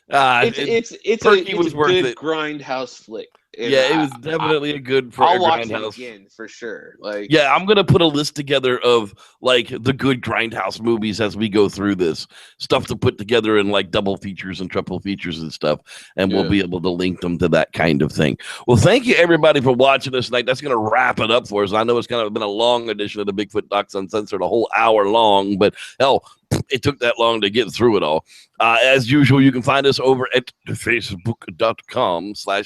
it's a good grindhouse flick. And it was definitely a good. I'll watch it again for sure. I'm gonna put a list together of like the good grindhouse movies as we go through this stuff to put together in like double features and triple features and stuff, and we'll be able to link them to that kind of thing. Well, thank you everybody for watching this tonight. That's gonna wrap it up for us. I know it's kind of been a long edition of the Bigfoot Docs Uncensored, a whole hour long, but hell, it took that long to get through it all. As usual, you can find us over at facebook.com/groups/S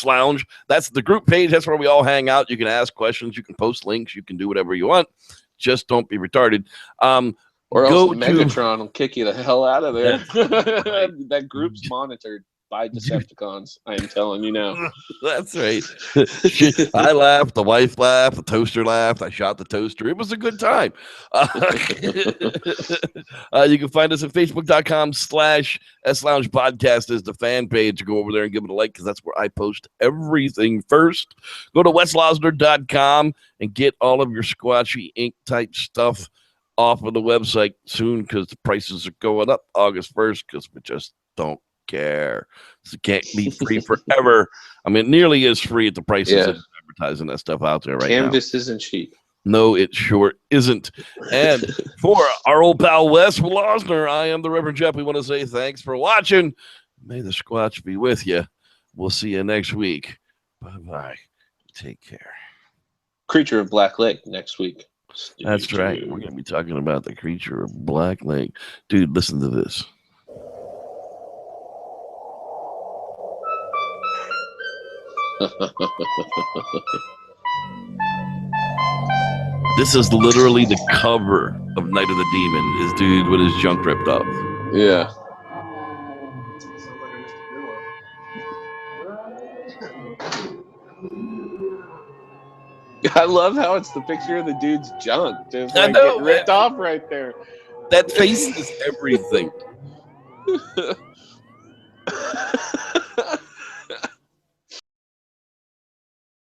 Lounge. That's the group page. That's where we all hang out. You can ask questions. You can post links. You can do whatever you want. Just don't be retarded. Or else Megatron will kick you the hell out of there. That group's monitored. Buy Decepticons. I am telling you now. That's right. I laughed. The wife laughed. The toaster laughed. I shot the toaster. It was a good time. You can find us at facebook.com/SLounge Podcast is the fan page. Go over there and give it a like because that's where I post everything first. Go to weslosner.com and get all of your Squatchy ink type stuff off of the website soon because the prices are going up August 1st because we just don't care. So it can't be free forever. I mean, it nearly is free at the prices of advertising that stuff out there right now. Canvas isn't cheap. No, it sure isn't. And for our old pal Wes Losner, I am the Reverend Jeff. We want to say thanks for watching. May the Squatch be with you. We'll see you next week. Bye-bye. Take care. Creature of Black Lake next week. That's right. We're going to be talking about the Creature of Black Lake. Dude, listen to this. This is literally the cover of Night of the Demon. Is dude with his junk ripped off. Yeah. I love how it's the picture of the dude's junk just like getting ripped off right there. That face is everything.